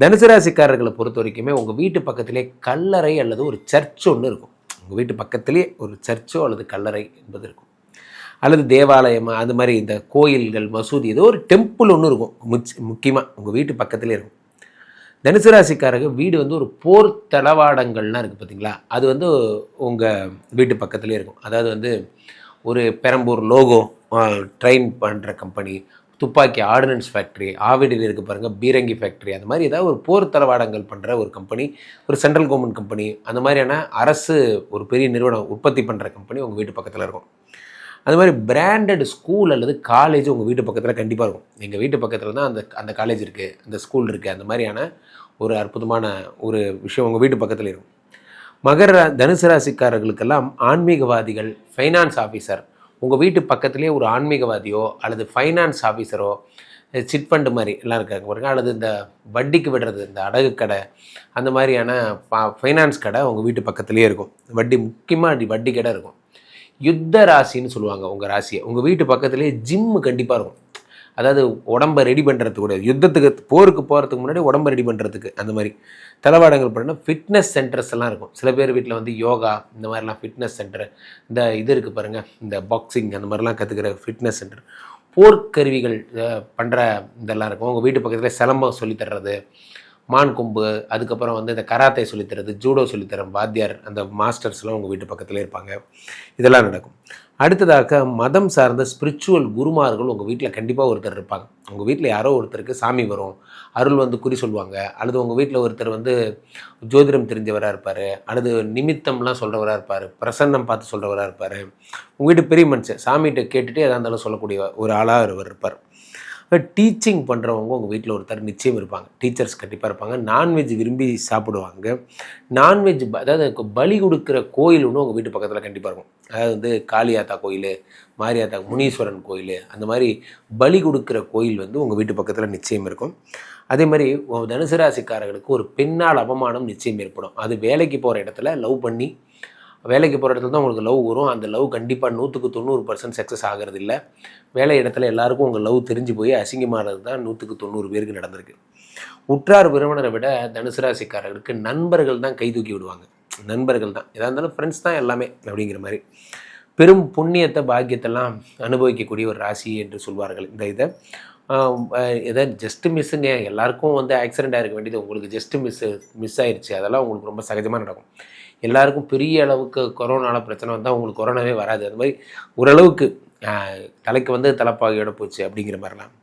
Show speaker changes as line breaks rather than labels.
தனுசு ராசிக்காரர்களை பொறுத்த வரைக்குமே உங்கள் வீட்டு பக்கத்திலே கல்லறை அல்லது ஒரு சர்ச் ஒன்று இருக்கும். உங்கள் வீட்டு பக்கத்திலே ஒரு சர்ச்சோ அல்லது கல்லறை என்பது இருக்கும். அல்லது தேவாலயம், அது மாதிரி இந்த கோயில்கள், மசூதி, ஏதோ ஒரு டெம்பிள் ஒன்று இருக்கும். முக்கியமாக உங்கள் வீட்டு பக்கத்திலே இருக்கும். தனுசு ராசிக்காரங்க வீடு வந்து ஒரு போர் தளவாடங்கள்லாம் இருக்குது பார்த்தீங்களா, அது வந்து உங்கள் வீட்டு பக்கத்துலேயே இருக்கும். அதாவது வந்து ஒரு பெரம்பூர் லோகோ ட்ரெயின் பண்ணுற கம்பெனி, துப்பாக்கி ஆர்டினன்ஸ் ஃபேக்ட்ரி, ஆவடியில் இருக்க பாருங்கள் பீரங்கி ஃபேக்ட்ரி, அந்த மாதிரி ஏதாவது ஒரு போர் தளவாடங்கள் பண்ணுற ஒரு கம்பெனி, ஒரு சென்ட்ரல் கவர்மெண்ட் கம்பெனி, அந்த மாதிரியான அரசு ஒரு பெரிய நிறுவனம் உற்பத்தி பண்ணுற கம்பெனி உங்கள் வீட்டு பக்கத்தில் இருக்கும். அது மாதிரி பிராண்டட் ஸ்கூல் அல்லது காலேஜ் உங்கள் வீட்டு பக்கத்தில் கண்டிப்பாக இருக்கும். எங்கள் வீட்டு பக்கத்தில் தான் அந்த காலேஜ் இருக்குது, அந்த ஸ்கூல் இருக்குது, அந்த மாதிரியான ஒரு அற்புதமான ஒரு விஷயம் உங்கள் வீட்டு பக்கத்தில் இருக்கும். தனுசு ராசிக்காரர்களுக்கெல்லாம் ஆன்மீகவாதிகள், ஃபைனான்ஸ் ஆஃபீஸர், உங்கள் வீட்டு பக்கத்துலேயே ஒரு ஆன்மீகவாதியோ அல்லது ஃபைனான்ஸ் ஆஃபீஸரோ, சிட் ஃபண்டு மாதிரி எல்லாம் இருக்காங்க பாருங்க, அல்லது இந்த வட்டிக்கு விடுறது இந்த அடகு கடை, அந்த மாதிரியான ஃபைனான்ஸ் கடை உங்கள் வீட்டு பக்கத்துலேயே இருக்கும். முக்கியமாக வட்டி கடை இருக்கும். யுத்த ராசின்னு சொல்லுவாங்க உங்கள் ராசியை. உங்கள் வீட்டு பக்கத்துலேயே ஜிம்மு கண்டிப்பாக இருக்கும். அதாவது உடம்பை ரெடி பண்ணுறதுக்கு கூட, யுத்தத்துக்கு போருக்கு போகிறதுக்கு முன்னாடி உடம்பை ரெடி பண்ணுறதுக்கு அந்த மாதிரி தளவாடங்கள் பண்ணால் ஃபிட்னஸ் சென்டர்ஸ் எல்லாம் இருக்கும். சில பேர் வீட்டில் வந்து யோகா, இந்த மாதிரிலாம் ஃபிட்னஸ் சென்டர், இந்த இது இருக்குது பாருங்கள், இந்த பாக்ஸிங் அந்த மாதிரிலாம் கற்றுக்கிற ஃபிட்னஸ் சென்டர், போர்க்கருவிகள் பண்ணுற இதெல்லாம் இருக்கும். உங்கள் வீட்டு பக்கத்தில் சிலம்பம் சொல்லித்தர்றது, மான் கொம்பு, அதுக்கப்புறம் வந்து இந்த கராத்தே சொல்லித்தரது, ஜூடோ சொல்லித்தர வாத்தியார், அந்த மாஸ்டர்ஸ்லாம் உங்கள் வீட்டு பக்கத்தில் இருப்பாங்க. இதெல்லாம் நடக்கும். அடுத்ததாக மதம் சார்ந்த ஸ்பிரிச்சுவல் குருமார்கள் உங்கள் வீட்டில் கண்டிப்பாக ஒருத்தர் இருப்பாங்க. உங்கள் வீட்டில் யாரோ ஒருத்தருக்கு சாமி வரும், அருள் வந்து குறி சொல்லுவாங்க, அல்லது உங்கள் வீட்டில் ஒருத்தர் வந்து ஜோதிடம் தெரிஞ்சவராக இருப்பார், அல்லது நிமித்தம்லாம் சொல்கிறவராக இருப்பார், பிரசன்னம் பார்த்து சொல்கிறவராக இருப்பார். உங்கள் வீட்டு பெரிய மனுஷன் சாமிகிட்ட கேட்டுட்டு எதாக இருந்தாலும் சொல்லக்கூடிய ஒரு ஆளாக ஒருவர் இருப்பார். டீச்சிங் பண்ணுறவங்க உங்கள் வீட்டில் ஒருத்தர் நிச்சயம் இருப்பாங்க. டீச்சர்ஸ் கண்டிப்பாக இருப்பாங்க. நான்வெஜ் விரும்பி சாப்பிடுவாங்க. நான்வெஜ் அதாவது பலி கொடுக்குற கோயில் ஒன்று உங்கள் வீட்டு பக்கத்தில் கண்டிப்பாக இருக்கும். அதாவது வந்து காளியாத்தா கோயில், மாரியாத்தா, முனீஸ்வரன் கோயில், அந்த மாதிரி பலி கொடுக்குற கோயில் வந்து உங்கள் வீட்டு பக்கத்தில் நிச்சயம் இருக்கும். அதே மாதிரி தனுசு ராசிக்காரர்களுக்கு ஒரு பெண்ணால் அவமானம் நிச்சயம் ஏற்படும். அது வேலைக்கு போகிற இடத்துல லவ் பண்ணி, வேலைக்கு போகிற இடத்துல தான் உங்களுக்கு லவ் வரும். அந்த லவ் கண்டிப்பாக 100க்கு 90% சக்ஸஸ் ஆகிறது இல்லை. வேலை இடத்துல எல்லாருக்கும் உங்கள் லவ் தெரிஞ்சு போய் அசிங்கமானது தான் 100க்கு 90 பேருக்கு நடந்திருக்கு. உற்றார் உறவினரை விட தனுசு ராசிக்காரர்களுக்கு நண்பர்கள் தான் கை தூக்கி விடுவாங்க. நண்பர்கள் தான் எதாக இருந்தாலும், ஃப்ரெண்ட்ஸ் தான் எல்லாமே அப்படிங்கிற மாதிரி பெரும் புண்ணியத்தை பாக்கியத்தெல்லாம் அனுபவிக்கக்கூடிய ஒரு ராசி என்று சொல்வார்கள். இந்த இதை ஜஸ்ட்டு மிஸ்ஸுங்க, எல்லாருக்கும் வந்து ஆக்சிடெண்ட் ஆகிருக்க வேண்டியது உங்களுக்கு ஜஸ்ட்டு மிஸ் ஆயிடுச்சு, அதெல்லாம் உங்களுக்கு ரொம்ப சகஜமாக நடக்கும். எல்லாருக்கும் பெரிய அளவுக்கு கொரோனாவில் பிரச்சனை வந்தால் உங்களுக்கு கொரோனாவே வராது. அது மாதிரி ஓரளவுக்கு தலைக்கு வந்து தலைப்பாகையோட போச்சு அப்படிங்கிற மாதிரிலாம்